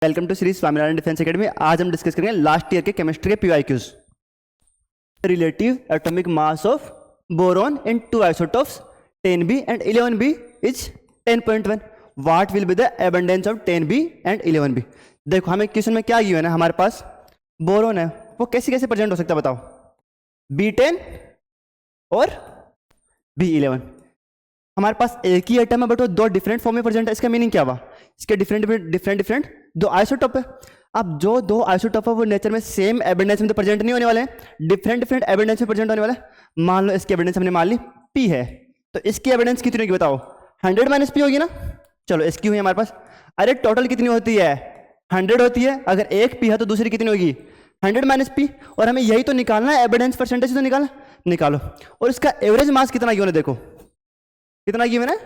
Welcome to Shri Swaminarayan defence academy. आज हम discuss करेंगे लास्ट ईयर के केमिस्ट्री के PYQs. Relative atomic mass of boron in two isotopes 10b and 11b is 10.1। What will be the abundance of 10b and 11b। देखो हमें question में क्या given है, हमारे पास बोरॉन है, वो कैसे कैसे प्रेजेंट हो सकता है बताओ। B10 और B11 हमारे पास एक ही एटम है बट वो दो डिफरेंट फॉर्म में प्रेजेंट है। इसका मीनिंग क्या हुआ, इसके डिफरेंट दो आइसोटोप है। अब जो दो आइसोटोप है वो नेचर में सेम एबंडेंस में तो प्रेजेंट नहीं होने वाले हैं, डिफरेंट एबंडेंस में प्रेजेंट होने वाले हैं। मान लो इसकी एबंडेंस हमने मान ली P है, तो इसकी एबंडेंस कितनी होगी बताओ, 100 माइनस P होगी ना। चलो इसकी हुई हमारे पास, अरे टोटल कितनी होती है 100 होती है। अगर एक P है तो दूसरी कितनी होगी 100 माइनस P। और हमें यही तो निकालना है, एबंडेंस परसेंटेज तो निकालो। और इसका एवरेज मास कितना गिवन है, देखो कितना गिवन है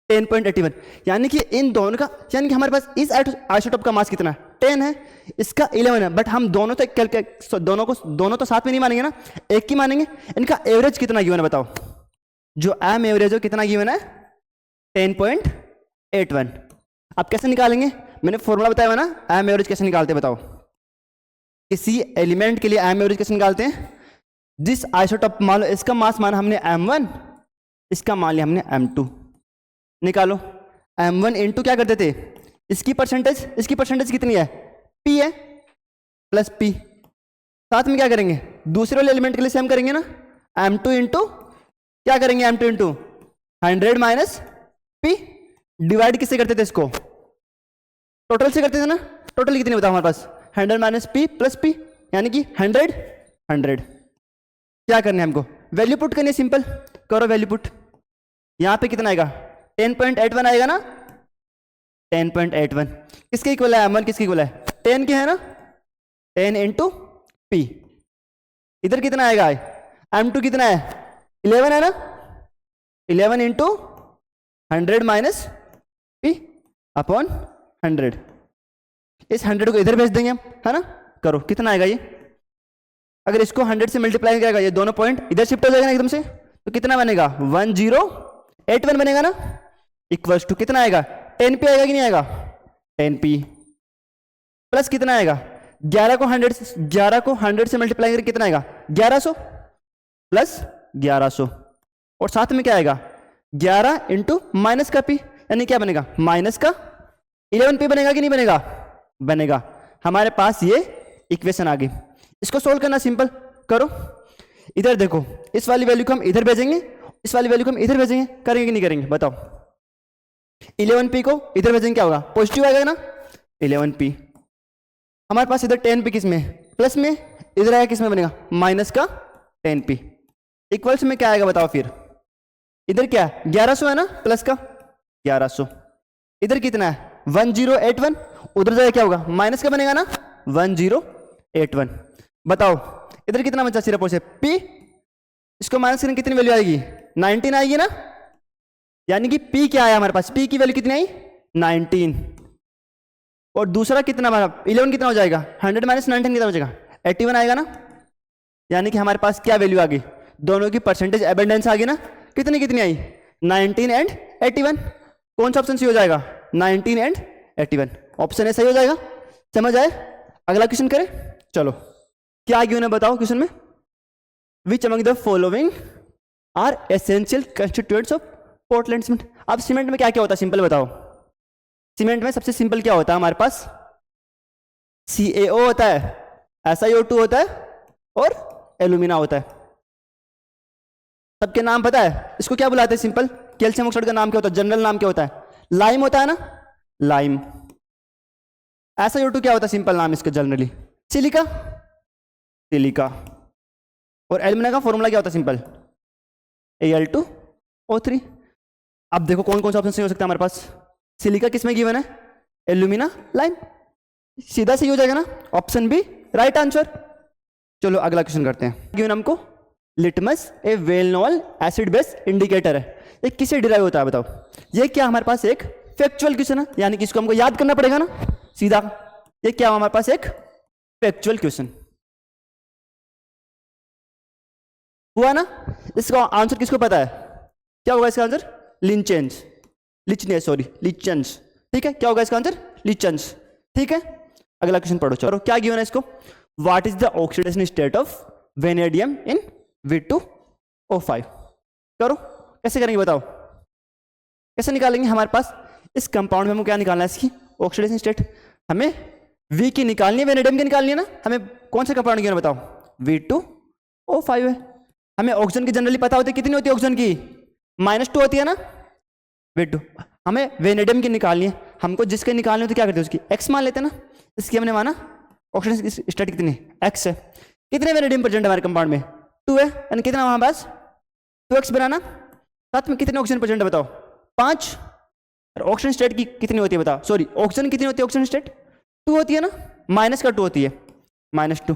10.81। यानी कि इन दोनों का, यानी कि हमारे पास इस आइसोटोप का मास कितना है 10 है, इसका 11 है। बट हम दोनों तो साथ में नहीं मानेंगे ना, एक ही मानेंगे। इनका एवरेज कितना गिवन है बताओ, जो एम एवरेज हो कितना गिवन है 10.81। अब कैसे निकालेंगे, मैंने फॉर्मूला बताया हुआ ना, एम एवरेज कैसे निकालते हैं बताओ। किसी एलिमेंट के लिए एम एवरेज कैसे निकालते हैं, जिस आइसोटोप मान लो इसका मास माना हमने M1, इसका मान लिया हमने M2। निकालो M1 इंटू क्या करते थे, इसकी परसेंटेज कितनी है P है प्लस P। साथ में क्या करेंगे, दूसरे वाले एलिमेंट के लिए सेम करेंगे ना, M2 इंटू क्या करेंगे, M2 into 100 minus P। Divide किससे करते थे, इसको टोटल से करते थे ना। टोटल कितनी बताओ हमारे पास 100 माइनस P प्लस P, यानी कि 100। क्या करना है हमको, वैल्यू पुट करनी है, सिंपल करो वैल्यू पुट। यहां पे कितना आएगा 10.81 आएगा ना, 10.81 किसके इक्वल है, M1 किसके इक्वल है 10 के है ना, 10 इंटू P। इधर कितना आएगा M2 कितना है 11 है ना, 11 इंटू 100 माइनस P अपॉन 100। इस 100 को इधर भेज देंगे हम, है ना। करो कितना आएगा ये, अगर इसको 100 से मल्टीप्लाई करेगा ये दोनों पॉइंट इधर शिफ्ट हो जाएगा ना एकदम से, तो कितना बनेगा 1081 बनेगा ना। इक्वल्स टू कितना आएगा 10p आएगा कि नहीं आएगा 10p प्लस कितना आएगा 11 को 100 से मल्टीप्लाई करके कितना आएगा 1100 प्लस 1100। और साथ में क्या आएगा 11 इंटू माइनस का p, यानी क्या बनेगा माइनस का 11p बनेगा कि नहीं बनेगा। हमारे पास ये इक्वेशन आ गई। इसको सोल्व करना सिंपल करो। इधर देखो, इस वाली वैल्यू को हम इधर भेजेंगे, इस वाली वैल्यू को हम इधर भेजेंगे, करेंगे कि नहीं करेंगे बताओ। 11p को इधर भेजेंगे क्या होगा, पॉजिटिव आएगा ना 11p। हमारे पास इधर 10p किस में प्लस में, इधर आएगा किस में बनेगा माइनस का 10p। इक्वल्स में क्या आएगा बताओ फिर, इधर क्या 1100 है ना, प्लस का 1100। इधर कितना है 1081, उधर जाएगा क्या होगा माइनस का बनेगा ना 1081। बताओ इधर कितना बचा सिर्फ और सिर्फ p, इसको माइनस करने कितनी वैल्यू आएगी 19 आएगी ना। यानी कि p क्या आया हमारे पास, p की वैल्यू कितनी आई 19। और दूसरा कितना हमारा 11 कितना हो जाएगा, 100 माइनस 19 कितना हो जाएगा 81 आएगा ना। यानी कि हमारे पास क्या वैल्यू आ गई, दोनों की परसेंटेज एबंडेंस आ गई ना। कितनी आई 19 एंड 81। कौन सा ऑप्शन सही हो जाएगा 19 एंड 81, ऑप्शन ए सही हो जाएगा। समझ आए, अगला क्वेश्चन करें। चलो क्या गिवन है बताओ क्वेश्चन में, which among the following are essential constituents of Portland cement. अब सीमेंट में क्या क्या होता है सिंपल बताओ। सीमेंट में सबसे सिंपल क्या होता है हमारे पास, CaO होता है, SiO2 होता है और एल्यूमिना होता है। सबके नाम पता है, इसको क्या बुलाते हैं सिंपल, कैल्शियम ऑक्साइड का नाम क्या होता है, जनरल नाम क्या होता है लाइम होता है ना, लाइम। SiO2 क्या होता है सिंपल नाम इसका जनरली सिलिका। और एल्यूमिना का फॉर्मूला क्या होता है सिंपल Al2O3। अब देखो कौन कौन सा ऑप्शन सही हो सकता है हमारे पास, सिलिका किस में गिवन है, एल्यूमिना लाइम, सीधा सही हो जाएगा ना, ऑप्शन बी राइट आंसर। चलो अगला क्वेश्चन करते हैं। गिवन हमको litmus a well known acid base indicator है, ये किससे डिराइव होता है बताओ। ये क्या हमारे पास एक फैक्चुअल क्वेश्चन है, यानी कि इसको हमको याद करना पड़ेगा ना सीधा। ये क्या हमारे पास एक फैक्चुअल क्वेश्चन हुआ ना। इसका आंसर किसको पता है, क्या होगा इसका आंसर लिंचेंस। ठीक है, क्या होगा इसका आंसर लिचेंस। ठीक है, अगला क्वेश्चन पढ़ो। चलो क्या गिवन है इसको, what is the oxidation state of vanadium in V2O5। करो, कैसे करेंगे बताओ, कैसे निकालेंगे। हमारे पास इस कंपाउंड में हमको क्या निकालना है, इसकी ऑक्सीडेशन स्टेट। हमें V की निकालनी है, वेनेडियम की निकालनी है ना। हमें कौन सा कंपाउंड गिवन बताओ, V2O5 है। हमें ऑक्सीजन की जनरली पता होती है, कितनी होती है ऑक्सीजन की, -2 होती है ना V2। हमें वेनेडियम की निकालनी है, हमको जिसके निकालनी होती है क्या करते हैं, उसकी x मान लेते हैं ना। इसकी हमने माना ऑक्सीडेशन स्टेट कितनी, x है। कितने वेनेडियम प्रेजेंट है हमारे कंपाउंड में, 2 है, यानी कितना हमारे पास 2x बनाना। साथ में कितने ऑक्सीजन प्रेजेंट है बताओ, 5। और ऑक्सीजन स्टेट की कितनी होती है बताओ, सॉरी ऑक्सीजन कितनी होती है, ऑक्सीजन स्टेट 2 होती है ना, -2 होती है, -2।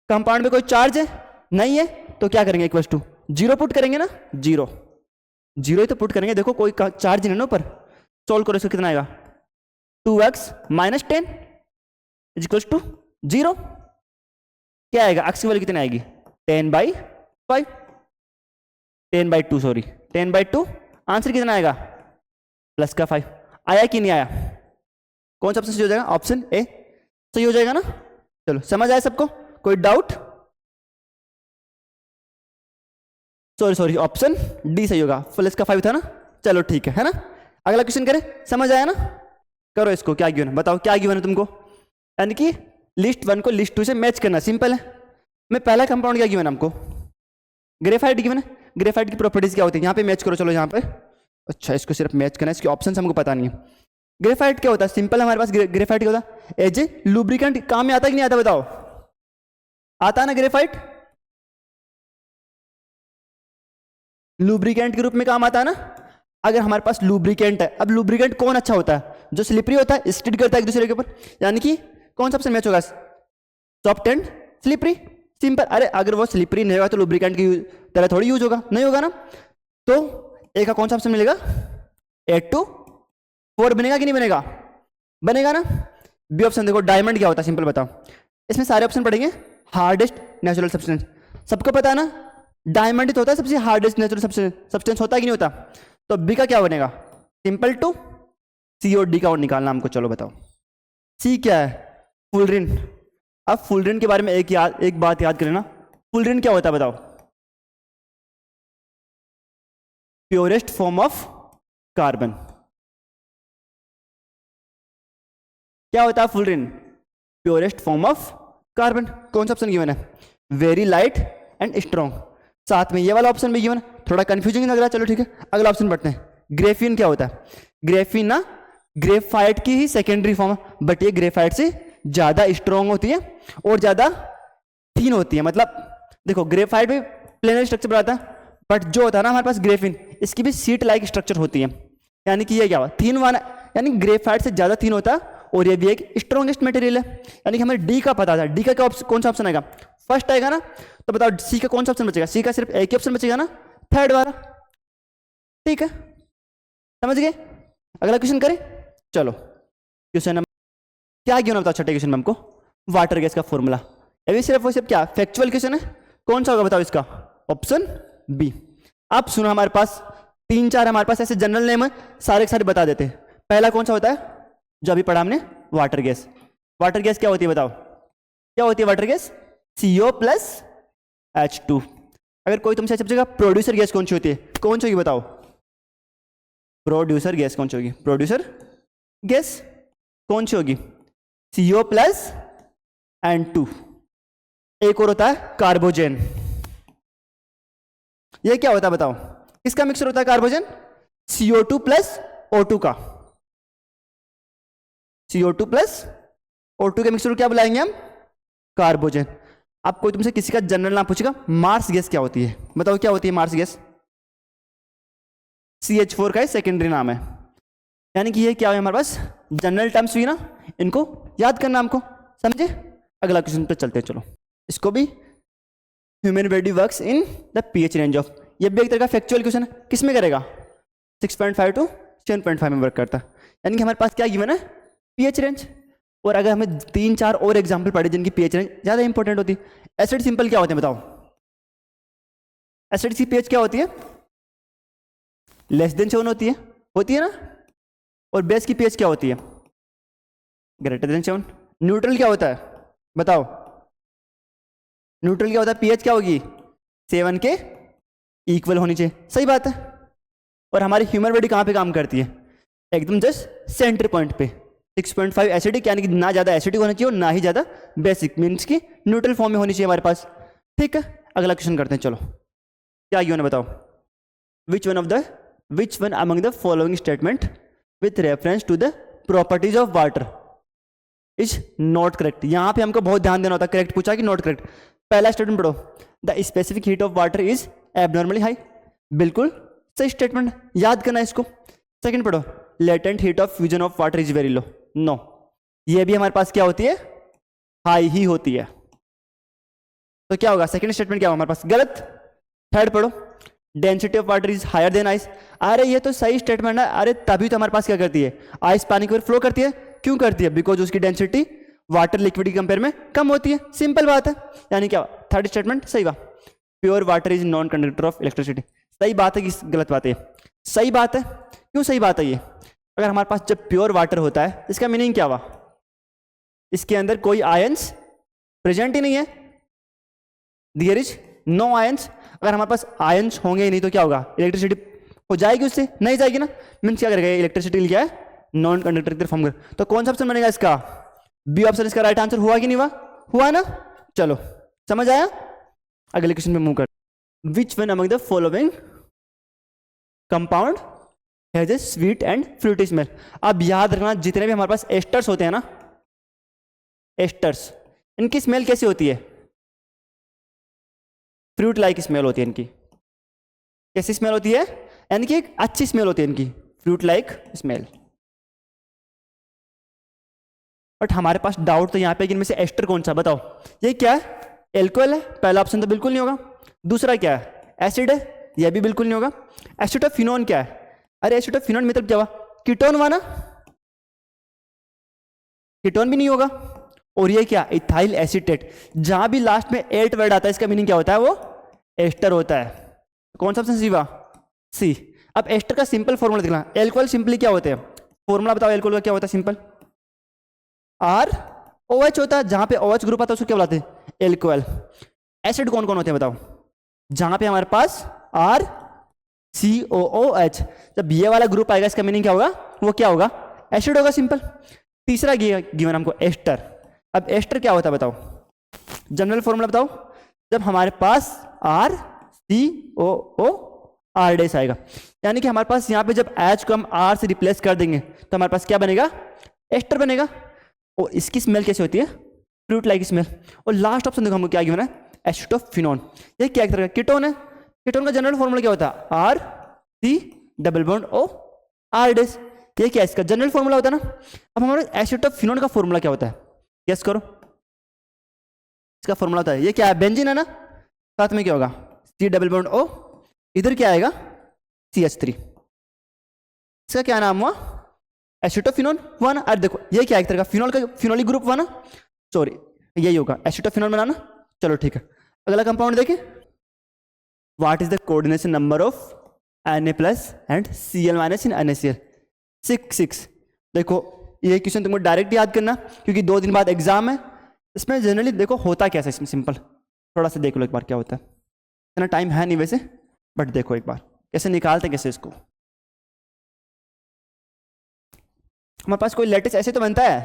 कंपाउंड में कोई चार्ज है नहीं है, तो क्या करेंगे, इक्वल टू 0 पुट करेंगे ना, 0 ही तो पुट करेंगे। देखो कोई चार्ज नहीं ना ऊपर, सोल्व करो इसको, कितना आएगा 2x - 10 इक्वल्स टू 0। क्या आएगा, x की वैल्यू कितनी आएगी, 10/5, 10/2 सॉरी 10/2। आंसर कितना आएगा, प्लस का 5। आया कि नहीं आया, कौन सा ऑप्शन सही हो जाएगा, ऑप्शन ए सही हो जाएगा ना। चलो समझ आया सबको, कोई डाउट, सॉरी ऑप्शन डी सही होगा, प्लस का 5 था ना। चलो ठीक है ना, अगला क्वेश्चन करें, समझ आया ना। करो इसको, क्या गिवन है बताओ, क्या गिवन है तुमको, यानी कि लिस्ट 1 को लिस्ट 2 से मैच करना, सिंपल है। मैं पहला कंपाउंड क्या गिवन है हमको, ग्रेफाइट गिवन है। ग्रेफाइट की प्रॉपर्टीज क्या होती है, यहाँ पे मैच करो, चलो यहाँ पे। अच्छा इसको सिर्फ मैच करना है, इसके ऑप्शन हमको पता नहीं है। ग्रेफाइट क्या होता है, सिंपल हमारे पास ग्रेफाइट क्या होता है, एज ए लुब्रिकेंट काम में आता है कि नहीं आता बताओ, आता है ना ग्रेफाइट, लुब्रिकेंट के रूप में काम आता है ना। अगर हमारे पास लुब्रिकेंट है, अब लुब्रिकेंट कौन अच्छा होता है, जो स्लिपरी होता है, स्टिड करता है एक दूसरे के ऊपर, यानी कि कौन सा ऑप्शन मैच होगा, सॉफ्ट एंड स्लिपरी, सिंपल। अरे अगर वो स्लिपरी नहीं होगा तो लुब्रिकेंट की तरह थोड़ी यूज होगा, नहीं होगा ना। तो ए का कौन सा ऑप्शन मिलेगा, 8 to 4 बनेगा कि नहीं बनेगा, बनेगा ना। बी ऑप्शन देखो, डायमंड क्या होता है, सिंपल बताओ। इसमें सारे ऑप्शन पढ़ेंगे, हार्डेस्ट नेचुरल सब्सटेंस, सबको पता है ना, डायमंड तो होता है सबसे हार्डेस्ट नेचुरल सब्सटेंस, होता है कि नहीं होता। तो बी का क्या बनेगा, सिंपल टू सी और डी का और निकालना हमको। चलो बताओ, सी क्या है, फुलरिन। अब फुलरिन के बारे में एक बात याद करें ना, फुलरिन क्या होता है बताओ, प्योरेस्ट फॉर्म ऑफ कार्बन। क्या होता है fullerene, purest form of carbon. कौन सा ऑप्शन गिवन है, वेरी लाइट एंड स्ट्रॉन्ग। साथ में ये वाला ऑप्शन भी गिवन, थोड़ा कंफ्यूजिंग लग रहा है, चलो ठीक है अगला ऑप्शन पढ़ते हैं। ग्रेफीन क्या होता है, ग्रेफीन ना ग्रेफाइट की ही सेकेंडरी फॉर्म है, बट ये ग्रेफाइट से ज्यादा स्ट्रॉन्ग होती है और ज्यादा थीन होती है। मतलब देखो ग्रेफाइट भी प्लेनर स्ट्रक्चर बनाता है, बट जो होता है ना हमारे पास ग्रेफीन, इसकी भी सीट लाइक स्ट्रक्चर होती है। यानी कि ये क्या हुआ, थीन वाला, यानी ग्रेफाइट से ज्यादा थीन होता है और ये भी एक स्ट्रॉन्गेस्ट मटेरियल है। यानी कि हमें डी का पता था, डी का क्या कौन सा ऑप्शन आएगा, फर्स्ट आएगा ना। तो बताओ सी का कौन सा ऑप्शन बचेगा, सी का सिर्फ एक ही ऑप्शन बचेगा ना, थर्ड वाला। ठीक है समझ गए, अगला क्वेश्चन करें। चलो क्वेश्चन नंबर क्या गिवन बताओ, छठे क्वेश्चन में हमको वाटर गैस का फॉर्मूला। अभी सिर्फ वो सिर्फ क्या फैक्चुअल क्वेश्चन है, कौन सा होगा बताओ इसका, ऑप्शन बी। आप सुनो, हमारे पास 3-4 हमारे पास ऐसे जनरल नेम है, सारे के सारे बता देते हैं। पहला कौन सा होता है, जो अभी पढ़ा हमने, वाटर गैस। वाटर गैस क्या होती है बताओ, क्या होती है वाटर गैस, CO+H2। अगर कोई तुमसे पूछेगा प्रोड्यूसर गैस कौन सी होती है, कौन सी होगी बताओ, प्रोड्यूसर गैस कौन सी होगी, प्रोड्यूसर गैस कौन सी होगी, CO+N2। एक और होता है कार्बोजन। ये क्या होता है बताओ, किसका मिक्सर होता है कार्बोजन, CO2+O2 का। CO2+O2 के मिक्सर को क्या बुलाएंगे हम, कार्बोजन। अब कोई तुमसे किसी का जनरल नाम पूछेगा, मार्स गैस क्या होती है बताओ, क्या होती है मार्स गैस, CH4 का सेकेंडरी नाम है। यानी कि ये क्या है हमारे पास जनरल टर्म्स हुई ना, इनको याद करना हमको, समझे। अगला क्वेश्चन पे चलते हैं, चलो इसको भी, human body works in the pH range of, ये भी एक तरह का फैक्चुअल क्वेश्चन है, किसमें करेगा, 6.5 to 7.5 में वर्क करता है। यानी कि हमारे पास क्या गिवन है, pH रेंज। और अगर हमें 3-4 और एग्जाम्पल पढ़े जिनकी pH रेंज ज्यादा इंपॉर्टेंट होती है। एसिड सिंपल क्या होते हैं बताओ, एसिड की pH क्या होती है, लेस देन 7 होती है ना। और बेस की pH क्या होती है, ग्रेटर देन 7। न्यूट्रल क्या होता है बताओ, न्यूट्रल क्या होता है, पीएच क्या होगी 7 के इक्वल होनी चाहिए, सही बात है। और हमारी ह्यूमन बॉडी कहाँ पे काम करती है, एकदम जस्ट सेंटर पॉइंट पे 6.5 एसिडिक, यानी कि ना ज़्यादा एसिडिक होना चाहिए और ना ही ज़्यादा बेसिक, मीन्स की न्यूट्रल फॉर्म में होनी चाहिए हमारे पास। ठीक है, अगला क्वेश्चन करते हैं, चलो क्या गिवन है बताओ। Which one among the following statement with reference to the properties of water is not correct. यहाँ पे हमको बहुत ध्यान देना होता है, करेक्ट पूछा कि नॉट करेक्ट। पहला स्टेटमेंट पढ़ो, the specific heat of water is abnormally high, बिल्कुल सही स्टेटमेंट, याद करना इसको। सेकंड पढ़ो, latent heat of fusion of water is very low, no, ये भी हमारे पास क्या होती है, हाई ही होती है। तो क्या होगा, सेकंड स्टेटमेंट क्या होगा हमारे पास, गलत। थर्ड पढ़ो, density of water is higher than ice, अरे ये तो सही स्टेटमेंट है, अरे तभी तो हमारे पास क्या करती है, आइस पानी की ओर फ्लो करती है। क्यों करती है, बिकॉज उसकी डेंसिटी वाटर लिक्विड की कंपेयर में कम होती है, सिंपल बात है। यानी क्या, थर्ड स्टेटमेंट सही बात। Pure water is non conductor of electricity, सही बात है कि गलत बात है, सही बात है। क्यों सही बात है ये, अगर हमारे पास जब प्योर वाटर होता है, इसका मीनिंग क्या हुआ, इसके अंदर कोई आयंस प्रेजेंट ही नहीं है, देयर इज नो आयंस। अगर हमारे पास आयंस होंगे ही नहीं तो क्या होगा, इलेक्ट्रिसिटी हो जाएगी उससे, नहीं जाएगी ना, मीन्स क्या करेगा, इलेक्ट्रिसिटी क्या है, नॉन कंडक्टर की तरफ फॉर्म कर। तो कौन सा ऑप्शन बनेगा इसका, बी ऑप्शन इसका राइट आंसर हुआ कि नहीं हुआ, हुआ ना। चलो समझ आया, अगले क्वेश्चन में मूव कर। विच one among the following compound has a sweet and Frooti smell. अब याद रखना, जितने भी हमारे पास एस्टर्स होते हैं ना, एस्टर्स, इनकी स्मेल कैसी होती है, फ्रूट लाइक स्मेल होती है इनकी। कैसी स्मेल होती है, यानी कि एक अच्छी स्मेल होती है इनकी, फ्रूट लाइक स्मेल। बट हमारे पास डाउट तो यहाँ पे कि इनमें से एस्टर कौन सा, बताओ ये क्या है, एल्कोहल है, पहला ऑप्शन तो बिल्कुल नहीं होगा। दूसरा क्या है, एसिड है, यह भी बिल्कुल नहीं होगा। एसिटोफिनोन क्या है, अरे एसिटोफिनोन मतलब क्या हुआ, कीटोन हुआ ना, कीटोन भी नहीं होगा। और ये क्या, इथाइल एसीटेट, जहां भी लास्ट में एट वर्ड आता है इसका मीनिंग क्या होता है, वो एस्टर होता है। कौन सा ऑप्शन सी हुआ, सी। अब एस्टर का सिंपल फॉर्मूला देखना, एल्कोहल सिंपली क्या होते हैं, फॉर्मूला बताओ एल्कोहल का क्या होता है, सिंपल आर ओ एच होता है, जहां पे OH ग्रुप आता है उसको क्या बुलाते हैं, एल्कोहल। एसिड कौन कौन होते हैं बताओ, जहां पे हमारे पास RCOOH, जब ये वाला ग्रुप आएगा इसका मीनिंग क्या होगा, वो क्या होगा, एसिड होगा, सिंपल। तीसरा गिवन हमको एस्टर। अब एस्टर क्या होता है बताओ, जनरल फॉर्मूला बताओ, जब हमारे पास RCOO R आएगा, यानी कि हमारे पास यहाँ पे जब H को हम R से रिप्लेस कर देंगे तो हमारे पास क्या बनेगा, एस्टर बनेगा। और इसकी स्मेल कैसी होती है, फ्रूट लाइक स्मेल। और लास्ट ऑप्शन देखो हमको क्या गिवन है, एसिटोफिनोन, ये क्या तरह का कीटोन है। कीटोन का जनरल फॉर्मूला क्या होता है, RC+O R। ये क्या है, इसका जनरल फॉर्मूला होता है ना। अब हमारे एसिटोफिनोन का फॉर्मूला क्या होता है, गेस करो, इसका फॉर्मूला होता है, ये क्या है, बेंजीन है ना, साथ में क्या होगा, C+O, इधर क्या आएगा, CH3। इसका क्या नाम हुआ, एसिटोफिनोन हुआ ना। अरे देखो ये क्या एक तरह का फिनोल का फिनोलिक ग्रुप हुआ ना, सॉरी यही होगा, एसिटोफिनोन बनाना। चलो ठीक है, अगला कंपाउंड देखें, what is the coordination number of Na+ and Cl- in NaCl, 6। देखो ये क्वेश्चन तुमको डायरेक्ट याद करना, क्योंकि 2 दिन बाद एग्जाम है। इसमें जनरली देखो होता कैसा, इसमें सिंपल थोड़ा सा देख लो एक बार क्या होता है, इतना टाइम है नहीं वैसे, बट देखो एक बार कैसे निकालते कैसे इसको। हमारे पास कोई लेटेस्ट ऐसे तो बनता है,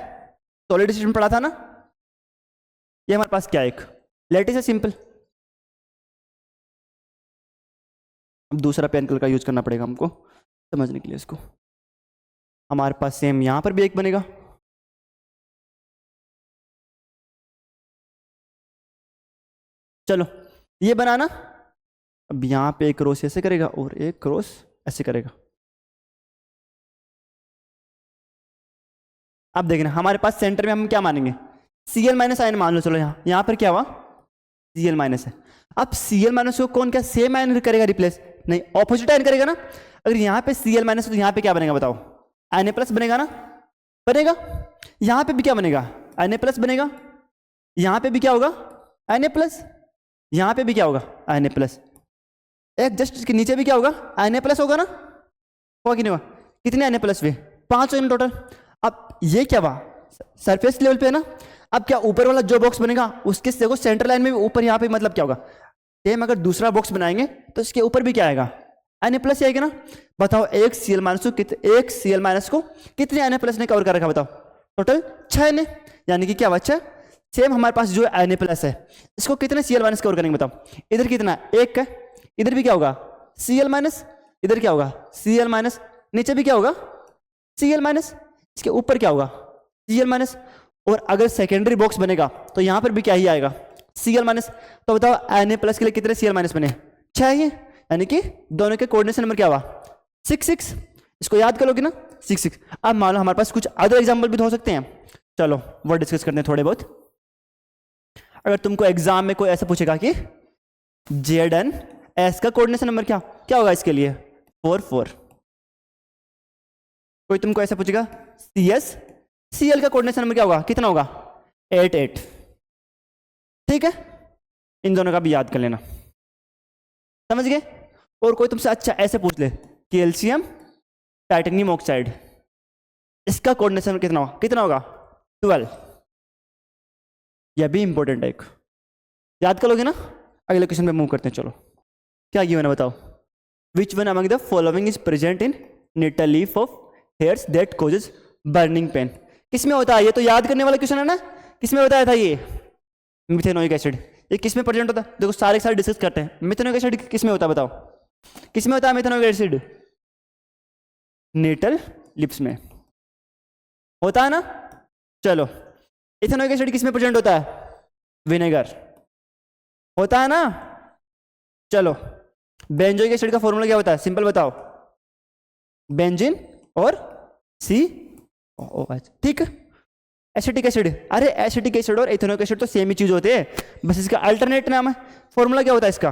सॉलिड सिस्टम पढ़ा था ना, ये हमारे पास क्या एक लेटेस्ट है, सिंपल। अब दूसरा पेन कलर का यूज करना पड़ेगा हमको समझने के लिए इसको। हमारे पास सेम यहां पर भी एक बनेगा, चलो ये बनाना। अब यहां पे एक क्रॉस ऐसे करेगा और एक क्रॉस ऐसे करेगा। अब देखना हमारे पास सेंटर में हम क्या मानेंगे, Cl- आयन मान लो। चलो यहाँ पर क्या हुआ, Cl- है। अब Cl- को कौन क्या सेम आयन करेगा रिप्लेस, नहीं ऑपोजिट आयन करेगा ना। अगर यहाँ पे Cl- है तो यहाँ पे क्या बनेगा बताओ, Na+ बनेगा ना, बनेगा। यहाँ पे भी क्या बनेगा, Na+ बनेगा। यहाँ पे भी क्या होगा, Na+। यहाँ पे भी क्या होगा, Na+। एक जस्ट इसके नीचे भी क्या होगा, Na+ होगा ना, होगा कि नहीं होगा। कितने Na+ हुए, 5 हुए टोटल। अब ये क्या हुआ, सरफेस लेवल पे है ना। अब क्या ऊपर वाला जो बॉक्स बनेगा उसके देखो सेंटर लाइन में भी ऊपर यहाँ पे मतलब क्या होगा सेम, अगर दूसरा बॉक्स बनाएंगे तो इसके ऊपर भी क्या आएगा Na+ आएगा ना। बताओ एक Cl- को कितने Na+ ने कवर कर रखा बताओ, टोटल 6 ने, यानी कि क्या बच्चा सेम हमारे पास जो Na+ है इसको कितने Cl- कवर करेंगे बताओ। इधर कितना 1 है, इधर भी क्या होगा Cl-, इधर क्या होगा Cl-, नीचे भी क्या होगा Cl-, इसके ऊपर क्या होगा Cl-, और अगर सेकेंडरी बॉक्स बनेगा तो यहां पर भी क्या ही आएगा Cl-। तो बताओ Na+ के लिए कितने Cl- बने 6 ही, यानी कि दोनों के कोऑर्डिनेशन नंबर क्या हुआ 6, इसको याद कर लोगे ना 6। अब मान लो हमारे पास कुछ अदर एग्जाम्पल भी तो हो सकते हैं, चलो वो डिस्कस करते हैं थोड़े बहुत। अगर तुमको एग्जाम में कोई ऐसा पूछेगा कि Zn(S) का कोऑर्डिनेशन नंबर क्या क्या होगा इसके लिए 4, कोई तुमको ऐसा पूछेगा Cl का कोऑर्डिनेशन नंबर क्या होगा कितना होगा 8, ठीक है, इन दोनों का भी याद कर लेना, समझ गए। और कोई तुमसे अच्छा ऐसे पूछ ले कैल्शियम टाइटेनियम ऑक्साइड, इसका कोऑर्डिनेशन कितना होगा 12, यह भी इंपॉर्टेंट है एक, याद करोगे ना। अगले क्वेश्चन पे मूव करते हैं, चलो क्या गिवन है बताओ। Which one among the following is present in nettle leaf of hairs that causes burning pain, किसमें होता है, ये तो याद करने वाला क्वेश्चन है ना, किसमें बताया था ये मिथेनोइक एसिड, ये किसमें प्रेजेंट होता है, देखो सारे सारे डिस्कस करते हैं। मिथेनोइक एसिड किसमें होता है बताओ, किसमें होता है मिथेनोइक एसिड नेटल लिप्स में होता है ना। चलो इथेनोइक एसिड किसमें प्रेजेंट होता है विनेगर होता है ना। चलो बेंजोइक एसिड का फॉर्मूला क्या होता है सिंपल बताओ, बेंजीन और COOH, ठीक है। एसिटिक एसिड, अरे एसिटिक एसिड और इथेनोइक एसिड तो सेम ही चीज होते हैं, बस इसका अल्टरनेट नाम है। फॉर्मूला क्या होता है इसका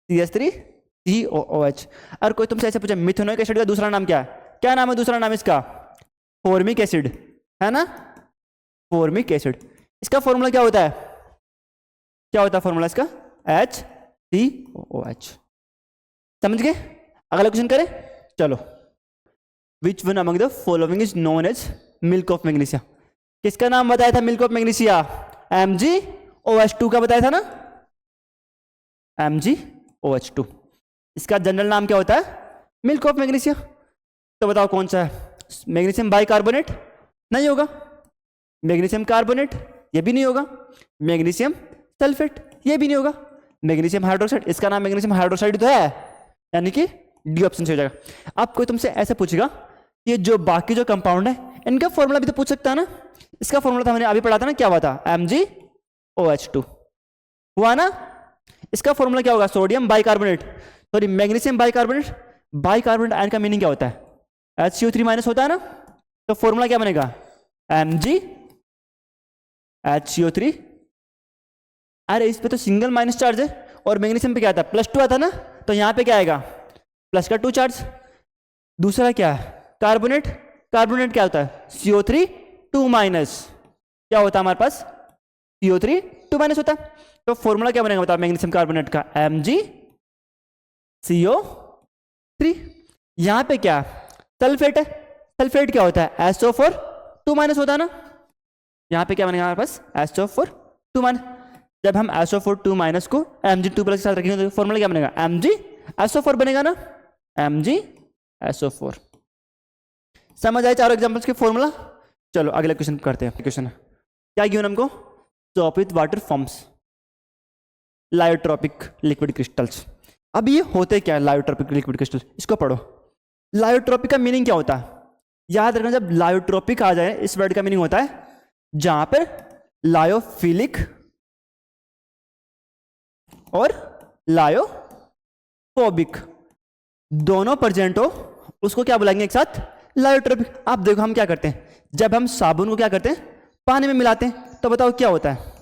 CH3COOH। और कोई तुमसे ऐसे पूछे मिथेनोइक एसिड का दूसरा नाम क्या है, क्या नाम है दूसरा नाम इसका फॉर्मिक एसिड, है ना फॉर्मिक एसिड। इसका फॉर्मूला क्या होता है, क्या होता है फॉर्मूला इसका HCOOH, समझ गए। अगला क्वेश्चन करें, चलो। Which one among the following is known as milk of magnesia, किसका नाम बताया था मिल्क ऑफ मैग्नीशिया MgOH2 का बताया था ना, MgOH2। इसका जनरल नाम क्या होता है मिल्क ऑफ मैग्नीशिया। तो बताओ कौन सा है, मैग्नीशियम बाइकार्बोनेट नहीं होगा, मैग्नीशियम कार्बोनेट ये भी नहीं होगा, मैग्नीशियम सल्फेट ये भी नहीं होगा, मैग्नीशियम हाइड्रोक्साइड, इसका नाम मैग्नीशियम हाइड्रोक्साइड तो है, यानी कि डी ऑप्शन से हो जाएगा। अब कोई तुमसे ऐसे पूछेगा ये जो बाकी जो कंपाउंड है इनका फॉर्मूला भी तो पूछ सकता है ना। इसका फॉर्मूला था हमने अभी पढ़ा था ना, क्या हुआ था MgOH2 हुआ ना। इसका फॉर्मूला क्या होगा sodium bicarbonate, sorry magnesium bicarbonate, bicarbonate ion का मीनिंग क्या होता है HCO3- होता है ना। तो फॉर्मूला क्या बनेगा MgHCO3। अरे इस पे तो सिंगल माइनस चार्ज है और मैग्नीशियम पे क्या आता है +2 आता ना, तो यहाँ पे क्या आएगा प्लस का 2 चार्ज। दूसरा क्या है कार्बोनेट, कार्बोनेट क्या होता है CO3 2-, क्या होता है हमारे पास CO3 2- होता है। तो फॉर्मूला क्या बनेगा बताओ मैग्नीशियम कार्बोनेट का MgCO3। यहाँ पे क्या सल्फेट है, सल्फेट क्या होता है SO4 2- होता है ना, यहाँ पे क्या बनेगा हमारे पास SO4 2-। जब हम SO4 2- को Mg2+ के साथ रखेंगे तो फॉर्मूला क्या बनेगा MgSO4 बनेगा ना, MgSO4। समझ आए चारों एग्जांपल्स के फॉर्मूला। चलो अगले क्वेश्चन करते हैं। क्वेश्चन है क्या गिवन हमको, soap with water forms lyotropic liquid crystals. अब ये होते क्या है लायोट्रोपिक लिक्विड क्रिस्टल, इसको पढ़ो। लायोट्रोपिक का मीनिंग क्या होता है, याद रखना जब लायोट्रोपिक आ जाए इस वर्ड का मीनिंग होता है जहां पर लायोफिलिक और लायोफोबिक दोनों प्रेजेंट हो उसको क्या बुलाएंगे एक साथ लायोट्रोपिक। आप देखो हम क्या करते हैं, जब हम साबुन को क्या करते हैं पानी में मिलाते हैं तो बताओ क्या होता है,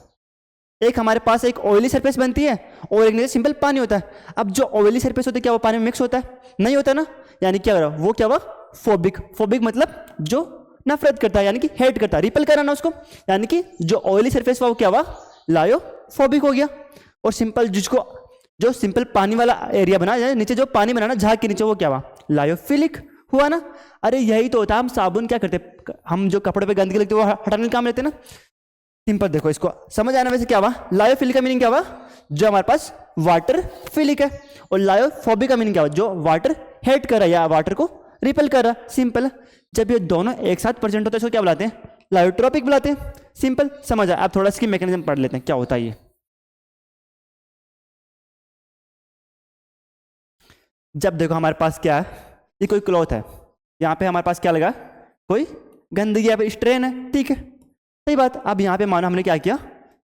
एक हमारे पास एक ऑयली सरफेस बनती है और एक नीचे सिंपल पानी होता है। अब जो ऑयली सरफेस होती है क्या वो पानी में मिक्स होता है, नहीं होता ना, यानी क्या हो रहा वो क्या हुआ फोबिक। फोबिक मतलब जो नफरत करता है, यानी कि हेट करता है, रिपल करना उसको, यानी कि जो ऑयली सरफेस हुआ वो क्या हुआ लायोफोबिक हो गया। और सिंपल जिसको जो सिंपल पानी वाला एरिया बना नीचे जो पानी बना ना झाग के नीचे वो क्या हुआ लायोफिलिक हुआ ना। अरे यही तो होता है, हम साबुन क्या करते हैं, हम जो कपड़े पे गंदगी लगती है वो हटाने का काम लेते हैं ना। सिंपल देखो, इसको समझ आना। वैसे क्या हुआ, लायोफिलिक का मीनिंग क्या हुआ, जो हमारे पास वाटर फिलिक है, और लायोफोबिक का मीनिंग क्या हुआ, जो वाटर हेट कर रहा है या वाटर को रिपेल कर रहा है। सिंपल है। जब ये दोनों एक साथ प्रेजेंट होते हैं इसको क्या बुलाते हैं, लायोट्रोपिक बुलाते हैं। सिंपल समझ आया। आप थोड़ा इसकी मैकेनिज्म पढ़ लेते हैं क्या होता है ये। जब देखो हमारे पास क्या है, ये कोई क्लॉथ है, यहाँ पे हमारे पास क्या लगा, कोई गंदगी या फिर स्ट्रेन है, ठीक है, सही बात। अब यहाँ पे मानो हमने क्या किया,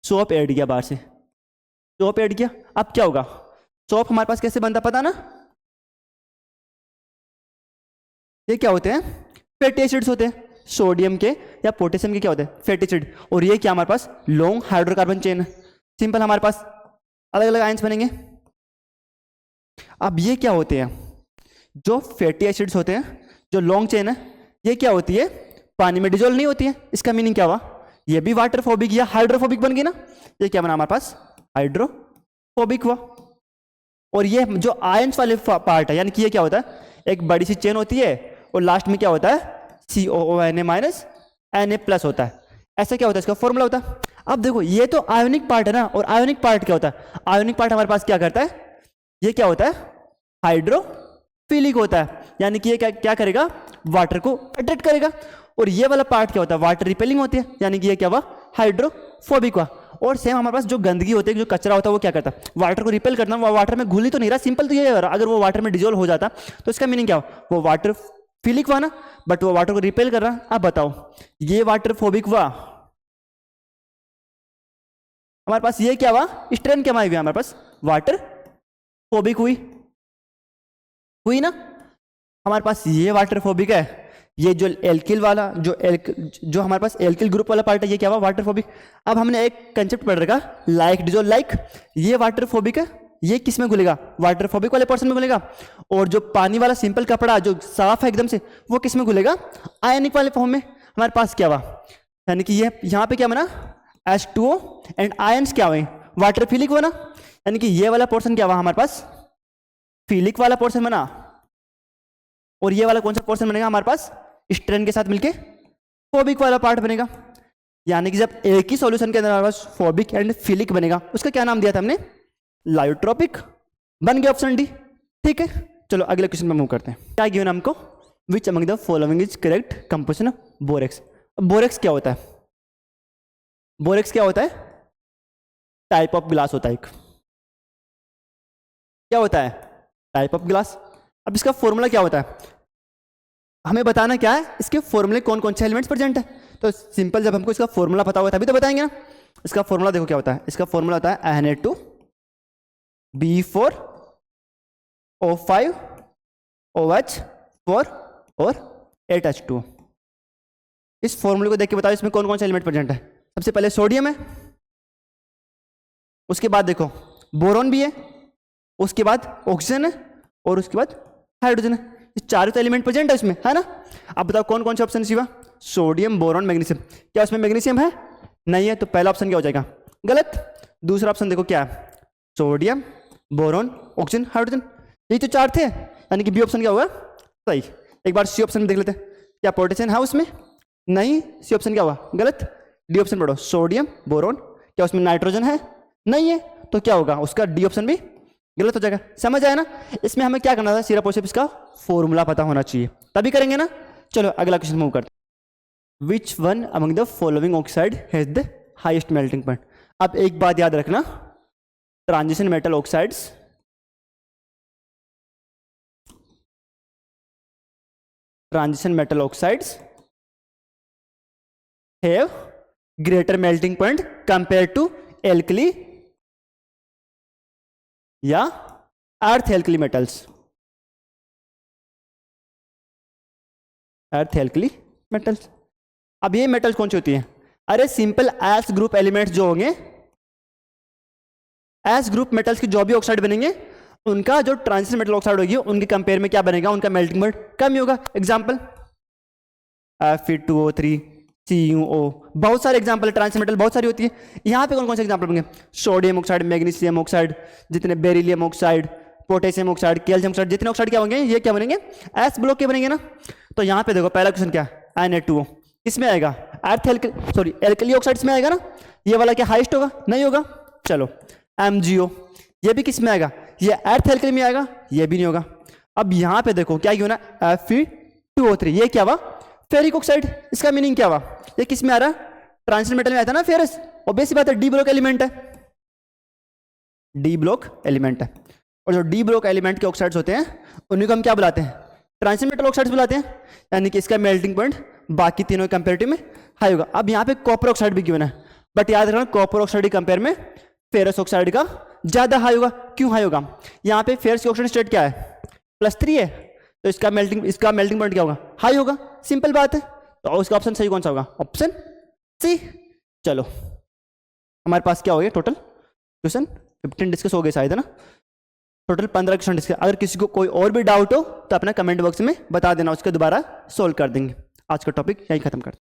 सोप ऐड किया बाहर से, सोप ऐड किया। अब क्या होगा, सोप हमारे पास कैसे बनता पता ना, ये क्या होते हैं, फैटी एसिड्स होते हैं, सोडियम के या पोटेशियम के क्या होते हैं, फैटी एसिड। और ये क्या हमारे पास लॉन्ग हाइड्रोकार्बन चेन है। सिंपल, हमारे पास अलग अलग आयंस बनेंगे। अब ये क्या होते हैं, जो फैटी एसिड्स होते हैं, जो लॉन्ग चेन है, ये क्या होती है, पानी में डिजोल्व नहीं होती है। इसका मीनिंग क्या हुआ, ये भी वाटरफोबिक या हाइड्रोफोबिक बन गई ना। ये क्या बना हमारे पास, हाइड्रोफोबिक हुआ। और ये जो आयंस वाले पार्ट है, यानी कि ये क्या होता है, एक बड़ी सी चेन होती है और लास्ट में क्या होता है, COONA माइनस Na प्लस होता है। ऐसा क्या होता है, इसका फॉर्मूला होता है। अब देखो ये तो आयोनिक पार्ट है ना, और आयोनिक पार्ट क्या होता है, आयोनिक पार्ट हमारे पास क्या करता है, ये क्या होता है, हाइड्रोफिलिक होता है, यानी कि ये क्या करेगा, वाटर को अट्रैक्ट करेगा। और ये वाला पार्ट क्या होता है, वाटर रिपेलिंग होती है, यानी कि ये क्या हुआ, हाइड्रोफोबिक हुआ। और सेम हमारे पास जो गंदगी होती है, जो कचरा होता है, वो क्या करता है, वाटर को रिपेल करना। वो वाटर में घुल ही तो नहीं रहा, सिंपल तो ये है। अगर वो वाटर में डिजोल्व हो जाता तो इसका मीनिंग क्या हुआ, वो वाटर फिलिक हुआ ना, बट वो वाटर को रिपेल कर रहा। अब बताओ, ये वाटर फोबिक हुआ, हमारे पास ये क्या हुआ, स्ट्रेन क्या हुई, हमारे पास वाटर फोबिक हुई ना। हमारे पास ये वाटर फोबिक है, ये जो एल्किल वाला जो हमारे पास एल्किल ग्रुप वाला पार्ट है, ये क्या हुआ, वाटर फोबिक। अब हमने एक कंसेप्ट पढ़ रखा, लाइक डिजोल्व लाइक। ये वाटर फोबिक है, ये किस में घुलेगा, वाटर फोबिक वाले पर्सन में घुलेगा। और जो पानी वाला सिंपल कपड़ा जो साफ है एकदम से, वो किस में घुलेगा, आयनिक वाले फॉर्म में। हमारे पास क्या हुआ, यानी कि ये यहाँ पे क्या बना, H2O एंड आयंस क्या हुए, वाटर फिलिक हुआ ना। यानी कि ये वाला पोर्शन क्या हुआ, हमारे पास फिलिक वाला पोर्शन बना। और ये वाला कौन सा पोर्शन बनेगा हमारे पास, स्ट्रेन के साथ मिलके फोबिक वाला पार्ट बनेगा। यानी कि जब एक ही सॉल्यूशन के अंदर हमारे पास फोबिक एंड फिलिक बनेगा, उसका क्या नाम दिया था हमने, लायोट्रोपिक। बन गया ऑप्शन डी, ठीक है। चलो अगले क्वेश्चन में मूव करते हैं। क्या गिवन हमको, विच among the following is correct composition of borax. Borax क्या होता है, बोरेक्स क्या होता है, टाइप ऑफ ग्लास होता है एक, क्या होता है, टाइप ऑफ ग्लास। अब इसका फॉर्मूला क्या होता है, हमें बताना क्या है, इसके फॉर्मूले कौन कौन से एलिमेंट्स प्रेजेंट है। तो सिंपल, जब हमको इसका फॉर्मूला पता होगा तभी तो बताएंगे ना। इसका फॉर्मूला देखो क्या होता है, इसका फॉर्मूला होता है Na2B4O5OH4 और 8H2। इस फॉर्मूले को देख के बताओ इसमें कौन कौन से एलिमेंट प्रेजेंट है। सबसे पहले सोडियम है, उसके बाद देखो बोरॉन भी है, उसके बाद ऑक्सीजन है, और उसके बाद हाइड्रोजन है। ये चारों तो एलिमेंट प्रेजेंट है इसमें, है ना। अब बताओ कौन कौन से ऑप्शन हुआ, सोडियम बोरॉन मैग्नीशियम। क्या उसमें मैग्नीशियम है, नहीं है, तो पहला ऑप्शन क्या हो जाएगा, गलत। दूसरा ऑप्शन देखो क्या है, सोडियम बोरॉन ऑक्सीजन हाइड्रोजन, यही तो चार थे, यानी कि बी ऑप्शन क्या होगा सही। एक बार सी ऑप्शन में देख लेते हैं, क्या पोटेशियम है उसमें, नहीं, सी ऑप्शन क्या हुआ गलत। डी ऑप्शन पढ़ो, सोडियम बोरॉन, क्या उसमें नाइट्रोजन है, नहीं है, तो क्या होगा उसका डी ऑप्शन भी गलत हो जाएगा। समझ आया ना। इसमें हमें क्या करना था, सिर्फ और सिर्फ इसका फॉर्मूला पता होना चाहिए, तभी करेंगे ना। चलो अगला क्वेश्चन मूव करते हैं। विच one among the following oxide has the highest melting point. अब एक बात याद रखना, transition metal oxides have greater melting point compared to alkali या अर्थ एल्कली मेटल्स। अर्थ एल्कली मेटल्स, अब ये मेटल्स कौन सी होती हैं, अरे सिंपल एस ग्रुप एलिमेंट्स जो होंगे, एस ग्रुप मेटल्स की जो भी ऑक्साइड बनेंगे, उनका जो ट्रांजिशन मेटल ऑक्साइड होगी उनके कंपेयर में क्या बनेगा, उनका मेल्टिंग पॉइंट कम ही होगा। एग्जांपल Fe2O3 CuO, बहुत सारे एग्जांपल है, ट्रांजिशन मेटल बहुत सारी होती है। यहाँ पे कौन कौन से एग्जांपल बनेंगे, सोडियम ऑक्साइड, मैग्नीशियम ऑक्साइड, जितने beryllium oxide, potassium oxide, calcium oxide, जितने ऑक्साइड क्या होंगे ये क्या बनेंगे, एस ब्लॉक के बनेंगे ना। तो यहाँ पे देखो पहला क्वेश्चन क्या है, Na2O किसमें आएगा, अर्थ सॉरी एल्कली ऑक्साइड्स में आएगा ना, ये वाला क्या हाईएस्ट होगा, नहीं होगा। चलो MgO ये भी किस में आएगा, ये अर्थ एल्कली में आएगा, ये भी नहीं होगा। अब यहाँ पे देखो क्या क्यों ना Fe2O3, ये क्या हुआ, फेरिक ऑक्साइड, इसका मीनिंग क्या हुआ, ये किस में आ रहा है, ट्रांजिशन मेटल में आता है ना फेरस, ऑब्वियस बात है डी ब्लॉक एलिमेंट है, डी ब्लॉक एलिमेंट है। और जो डी ब्लॉक एलिमेंट के ऑक्साइड्स होते हैं उन्हीं को हम क्या बुलाते हैं, ट्रांजिशन मेटल ऑक्साइड्स बुलाते हैं, यानी कि इसका मेल्टिंग पॉइंट बाकी तीनों कंपेरेटिव में हाई होगा। अब यहाँ पे कॉपर ऑक्साइड भी गिवन है, बट याद रखना कॉपर ऑक्साइड के कंपेयर में फेरस ऑक्साइड का ज्यादा हाई होगा। क्यों हाई होगा, यहाँ पे फेरस की ऑक्सीडेशन स्टेट क्या है, +3 है, तो इसका मेल्टिंग पॉइंट क्या होगा, हाई होगा, सिंपल बात है। तो उसका ऑप्शन सही कौन सा होगा, ऑप्शन सी। चलो हमारे पास क्या हो गया, टोटल क्वेश्चन 15 डिस्कस हो गए शायद, है ना, टोटल 15 क्वेश्चन डिस्कस। अगर किसी को कोई और भी डाउट हो तो अपना कमेंट बॉक्स में बता देना, उसके दोबारा सोल्व कर देंगे। आज का टॉपिक यहीं खत्म करते हैं।